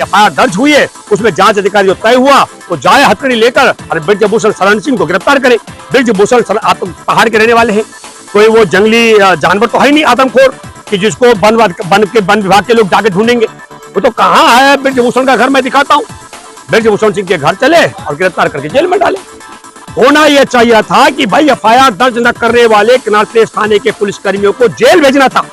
FIR दर्ज हुई है, उसमें जांच अधिकारी जो तय हुआ वो जाए हथकड़ी लेकर और ब्रजभूषण शरण सिंह को गिरफ्तार करे। ब्रजभूषण पहाड़ के रहने वाले हैं, कोई वो जंगली जानवर तो है नहीं आदमखोर कि जिसको वन विभाग के लोग जाके ढूंढेंगे। वो तो कहाँ है ब्रजभूषण का घर, मैं दिखाता हूँ। ब्रजभूषण सिंह के घर चले और गिरफ्तार करके जेल में डाले। होना यह चाहिए था कि भाई एफआईआर दर्ज न करने वाले कनाल प्लेस थाने के पुलिस कर्मियों को जेल भेजना था।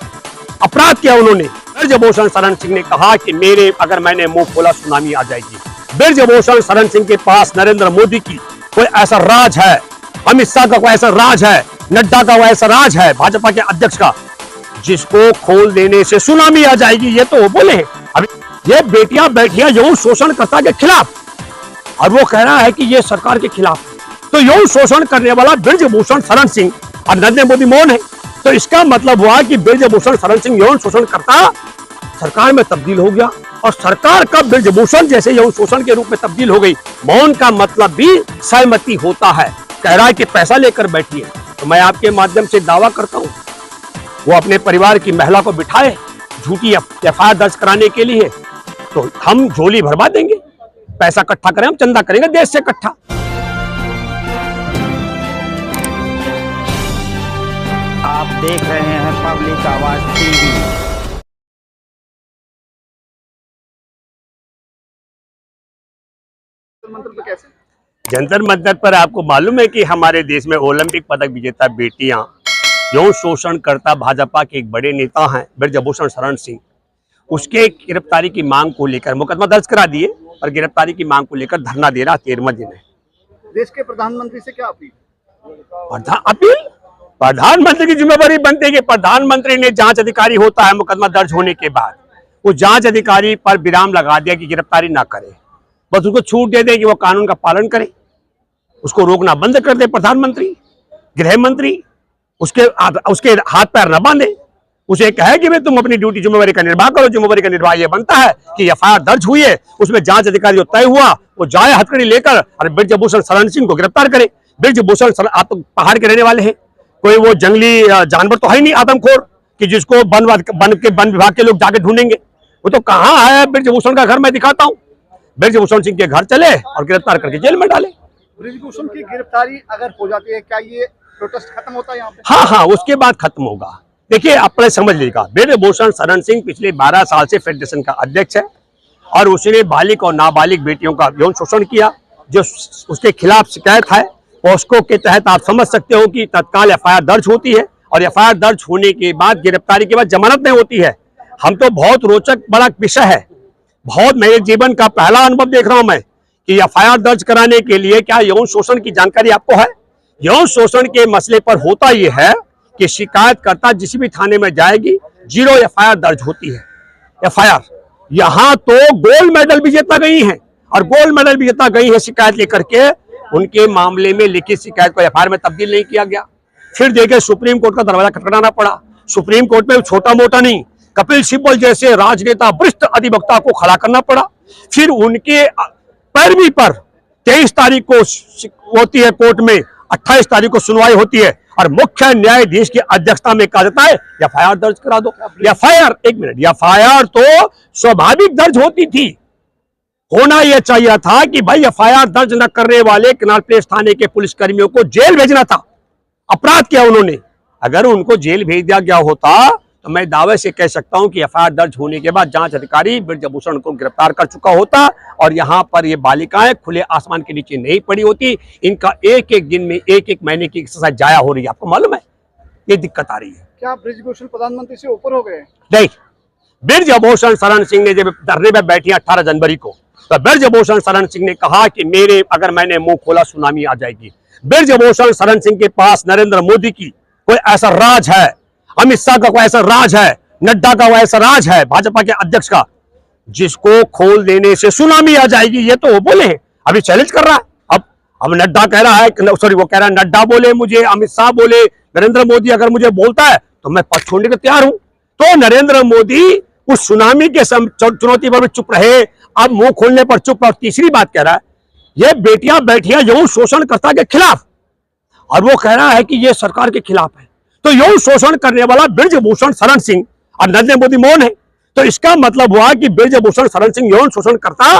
अपराध किया उन्होंने। ब्रजभूषण शरण सिंह ने कहा कि अगर मैंने मुंह खोला सुनामी आ जाएगी। ब्रजभूषण शरण सिंह के पास नरेंद्र मोदी की कोई ऐसा राज है, अमित शाह का कोई ऐसा राज है, नड्डा का कोई ऐसा राज है, भाजपा के अध्यक्ष का, जिसको खोल देने से सुनामी आ जाएगी। ये तो वो बोले हैं। अभी ये बेटियां बैठियां यौन शोषणकर्ता के खिलाफ, और वो कह रहा है कि ये सरकार के खिलाफ। तो यौन शोषण करने वाला ब्रजभूषण शरण सिंह और नरेंद्र मोदी मौन है, तो इसका मतलब हुआ कि ब्रजभूषण शरण सिंह यौन शोषण करता सरकार में तब्दील हो गया, और सरकार का ब्रजभूषण जैसे यौन शोषण के रूप में तब्दील हो गई। मौन का मतलब भी सहमति होता है। कह रहा है कि पैसा लेकर बैठी है। तो मैं आपके माध्यम से दावा करता हूं वो अपने परिवार की महिला को बिठाए झूठी एफआईआर दर्ज कराने के लिए, तो हम झोली भरवा देंगे। पैसा इकट्ठा करें, हम चंदा करेंगे देश से इकट्ठा। आप देख रहे हैं पब्लिक आवाज टीवी। जंतर मंतर पर आपको मालूम है कि हमारे देश में ओलंपिक पदक विजेता बेटियां यौन शोषण करता भाजपा के एक बड़े नेता हैं ब्रजभूषण शरण सिंह, उसके गिरफ्तारी की मांग को लेकर मुकदमा दर्ज करा दिए और गिरफ्तारी की मांग को लेकर धरना दे रहा 13वां दिन है। देश के प्रधानमंत्री से क्या अपील? प्रधानमंत्री की जिम्मेदारी बनती है कि प्रधानमंत्री ने जांच अधिकारी होता है, मुकदमा दर्ज होने के बाद वो जांच अधिकारी पर विराम लगा दिया कि गिरफ्तारी ना करे, बस उसको छूट दे दे कि वो कानून का पालन करे, उसको रोकना बंद कर दे। प्रधानमंत्री, गृह मंत्री उसके हाथ पैर न बांधे, उसे कहे कि भाई तुम अपनी ड्यूटी जिम्मेवारी का निर्वाह करो। जिम्मेवारी का निर्वाह यह बनता है कि एफआईआर दर्ज हुई है, उसमें जांच अधिकारी जो तय हुआ वो जाए हथकड़ी लेकर और ब्रजभूषण शरण सिंह को गिरफ्तार करे। ब्रजभूषण पहाड़ के रहने वाले हैं, कोई वो जंगली जानवर तो है नहीं आदमखोर कि जिसको वन विभाग के लोग जाके ढूंढेंगे। वो तो कहाँ है ब्रजभूषण का घर, मैं दिखाता हूँ। ब्रजभूषण सिंह के घर चले और गिरफ्तार करके जेल में डाले। ब्रजभूषण की गिरफ्तारी अगर हो जाती है, क्या ये प्रोटेस्ट खत्म होता है यहाँ पे? हाँ, उसके बाद खत्म होगा। देखिए, अपने समझ लीजिएगा, ब्रजभूषण शरण सिंह पिछले 12 साल से फेडरेशन का अध्यक्ष है और उसने बालिग और नाबालिग बेटियों का यौन शोषण किया। जो उसके खिलाफ शिकायत है पॉस्को के तहत आप समझ सकते हो कि तत्काल एफआईआर दर्ज होती है और एफआईआर दर्ज होने के बाद गिरफ्तारी के बाद जमानत नहीं होती है। हम तो बहुत रोचक बड़ा विषय है, बहुत मेरे जीवन का पहला अनुभव देख रहा हूं मैं कि एफआईआर दर्ज कराने के लिए क्या यौन शोषण की जानकारी आपको है? यौन शोषण के मसले पर होता यह है कि शिकायतकर्ता जिस भी थाने में जाएगी 0 एफआईआर दर्ज होती है। एफआईआर यहां तो गोल्ड मेडल विजेता गई है और गोल्ड मेडल विजेता गई है शिकायत लेकर के, उनके मामले में लिखित शिकायत को एफआईआर में तब्दील नहीं किया गया। फिर देखे सुप्रीम कोर्ट का दरवाजा खटखटाना पड़ा। सुप्रीम कोर्ट में छोटा मोटा नहीं, कपिल सिब्बल जैसे राजनेता वरिष्ठ अधिवक्ता को खड़ा करना पड़ा। फिर उनके पैरवी पर 23 तारीख को होती है कोर्ट में, 28 तारीख को सुनवाई होती है और मुख्य न्यायाधीश की अध्यक्षता में कहा जाता है एफआईआर दर्ज करा दो। एफआईआर, एक मिनट, एफआईआर तो स्वाभाविक दर्ज होती थी। होना यह चाहिए था कि भाई एफआईआर दर्ज न करने वाले कनाल प्लेस थाने के पुलिस कर्मियों को जेल भेजना था। अपराध किया उन्होंने। अगर उनको जेल भेज दिया गया होता तो मैं दावे से कह सकता हूं कि एफआईआर दर्ज होने के बाद जांच अधिकारी ब्रजभूषण को गिरफ्तार कर चुका होता और यहां पर ये बालिकाएं खुले आसमान के नीचे नहीं पड़ी होती। इनका एक एक दिन में एक एक महीने की एक्सरसाइज जाया हो रही है, आपको मालूम है? ये दिक्कत आ रही है। क्या ब्रजभूषण प्रधानमंत्री से ऊपर हो गए? नहीं, ब्रजभूषण शरण सिंह ने जब धरने में बैठी 18 जनवरी को, तो ब्रजभूषण शरण सिंह ने कहा कि अगर मैंने मुंह खोला सुनामी आ जाएगी। ब्रजभूषण शरण सिंह के पास नरेंद्र मोदी की कोई ऐसा राज है, अमित शाह का कोई ऐसा राज है, नड्डा का कोई ऐसा राज है, भाजपा के अध्यक्ष का, जिसको खोल देने से सुनामी आ जाएगी। ये तो वो बोले हैं, अभी चैलेंज कर रहा है। अब नड्डा कह रहा है, सॉरी, वो कह रहा है नड्डा बोले मुझे, अमित शाह बोले, नरेंद्र मोदी अगर मुझे बोलता है तो मैं पद छोड़ने को तैयार हूं। तो नरेंद्र मोदी उस सुनामी के चुनौती पर भी चुप रहे, अब मुंह खोलने पर चुप। और तीसरी बात कह रहा है ये बेटियां बैठियां यौन शोषणकर्ता के खिलाफ, और वो कह रहा है कि ये सरकार के खिलाफ है। तो यौन शोषण करने वाला ब्रजभूषण शरण सिंह और नरेंद्र मोदी मौन है, तो इसका मतलब हुआ कि ब्रजभूषण शरण सिंह यौन शोषण करता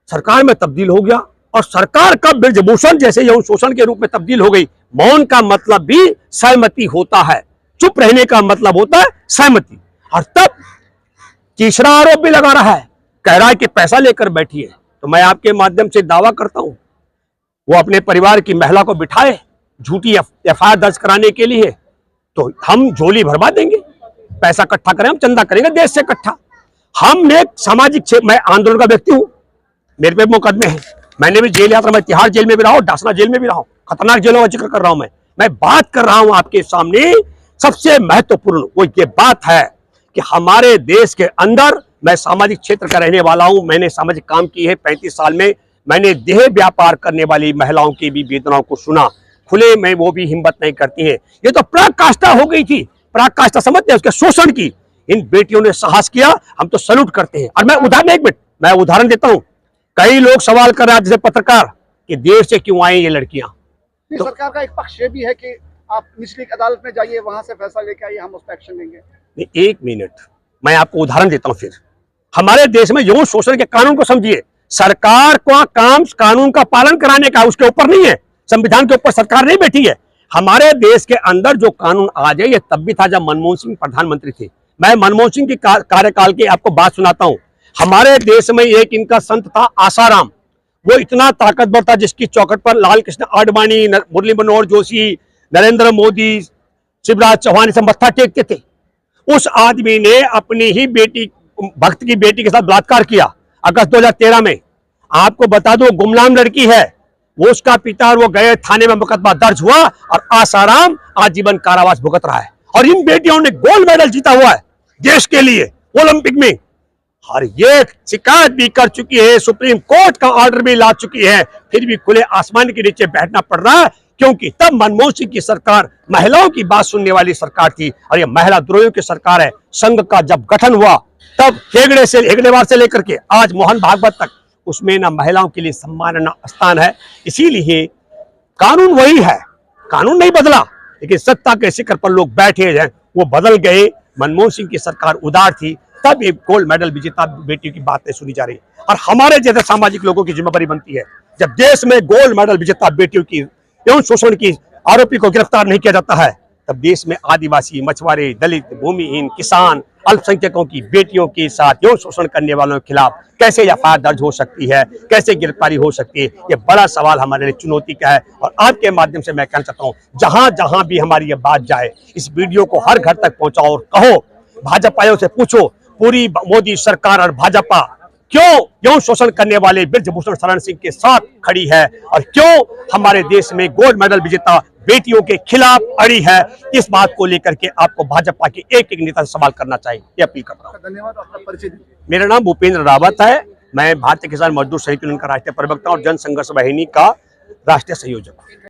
सरकार में तब्दील हो गया, और सरकार का ब्रजभूषण जैसे यौन शोषण के रूप में तब्दील हो गई। मौन का मतलब भी सहमति होता है, चुप रहने का मतलब होता है सहमति। और तब तीसरा आरोप भी लगा रहा है, कह रहा है कि पैसा लेकर बैठी है। तो मैं आपके माध्यम से दावा करता हूं वो अपने परिवार की महिला को बिठाए झूठी एफआईआर दर्ज कराने के लिए, तो हम झोली भरवा देंगे, पैसा इकट्ठा करें, हम चंदा करेंगे देश से इकट्ठा। हम एक सामाजिक मैं आंदोलन का व्यक्ति हूं, मेरे पे मुकदमे हैं, मैंने भी जेल यात्रा, मैं तिहाड़ जेल में भी रहा हूं, डासना जेल में भी रहा हूं, खतरनाक जेलों का जिक्र कर रहा हूं। मैं बात कर रहा हूं आपके सामने, सबसे महत्वपूर्ण वो ये बात है कि हमारे देश के अंदर, मैं सामाजिक क्षेत्र का रहने वाला हूं, मैंने सामाजिक काम की है 35 साल में, मैंने देह व्यापार करने वाली महिलाओं की भी वेदनाओं को सुना, खुले में वो भी हिम्मत नहीं करती है। ये तो पराकाष्ठा हो गई थी, पराकाष्ठा समझते हैं उसके शोषण की। इन बेटियों ने साहस किया, हम तो सैल्यूट करते हैं। और मैं उदाहरण देता हूं, कई लोग सवाल कर रहे हैं जैसे पत्रकार कि देर से क्यों आई ये लड़कियां। तो सरकार का एक पक्ष ये भी है कि आप निचली अदालत में जाइए, वहां से फैसला लेके आइए, हम उस पर एक्शन लेंगे। नहीं, एक मिनट, मैं आपको उदाहरण देता हूं। फिर हमारे देश में यौन शोषण के कानून को समझिए, सरकार का काम कानून का पालन कराने का, उसके ऊपर नहीं है, संविधान के ऊपर सरकार नहीं बैठी है। हमारे देश के अंदर जो कानून आ जाए, ये तब भी था जब मनमोहन सिंह प्रधानमंत्री थे। मैं मनमोहन सिंह की कार्यकाल की आपको बात सुनाता हूं। हमारे देश में एक इनका संत था आसाराम, वो इतना ताकतवर था जिसकी चौखट पर लाल कृष्ण आडवाणी, मुरली मनोहर जोशी, नरेंद्र मोदी, शिवराज चौहान से मत्था टेकते थे। उस आदमी ने अपनी ही बेटी, भक्त की बेटी के साथ बलात्कार किया अगस्त 2013 में। आपको बता दो गुमनाम लड़की है वो, उसका पिता, और वो गए थाने में, मुकदमा दर्ज हुआ और आसाराम आजीवन कारावास भुगत रहा है। और इन बेटियों ने गोल्ड मेडल जीता हुआ है देश के लिए ओलंपिक में, और ये शिकायत भी कर चुकी है, सुप्रीम कोर्ट का ऑर्डर भी ला चुकी है, फिर भी खुले आसमान के नीचे बैठना पड़ रहा है, क्योंकि तब मनमोहन सिंह की सरकार महिलाओं की बात सुनने वाली सरकार थी, और ये महिला द्रोहियों की सरकार है। संघ का जब गठन हुआ तब हेगड़ेवार से लेकर के आज मोहन भागवत तक, उसमें ना महिलाओं के लिए सम्मान स्थान है। इसीलिए कानून वही है, कानून नहीं बदला, लेकिन सत्ता के शिखर पर लोग बैठे हैं, वो बदल गए। मनमोहन सिंह की सरकार उदार थी, तब एक गोल्ड मेडल विजेता बेटियों की बातें सुनी जा रही है। और हमारे जैसे सामाजिक लोगों की जिम्मेदारी बनती है, जब देश में गोल्ड मेडल विजेता बेटियों की यौन शोषण की आरोपी को गिरफ्तार नहीं किया जाता है, तब देश में आदिवासी, मछुआरे, दलित, भूमिहीन, किसान, अल्पसंख्यकों की बेटियों के साथ यौन शोषण करने वालों के खिलाफ कैसे एफआईआर दर्ज हो सकती है, कैसे गिरफ्तारी हो सकती है, ये बड़ा सवाल हमारे लिए चुनौती का है। और आपके माध्यम से मैं कहना चाहता हूँ, जहां जहां भी हमारी ये बात जाए, इस वीडियो को हर घर तक पहुंचाओ और कहो, भाजपाइयों से पूछो, पूरी मोदी सरकार और भाजपा क्यों यौन शोषण करने वाले ब्रजभूषण शरण सिंह के साथ खड़ी है, और क्यों हमारे देश में गोल्ड मेडल विजेता बेटियों के खिलाफ अड़ी है। इस बात को लेकर के आपको भाजपा के एक एक नेता से सवाल करना चाहिए, ये अपील कर रहा हूँ। धन्यवाद, आपका परिचय। मेरा नाम भूपेंद्र रावत है, मैं भारतीय किसान मजदूर संयुक्त यूनियन का राष्ट्रीय प्रवक्ता और जन संघर्ष वाहिनी का राष्ट्रीय संयोजक।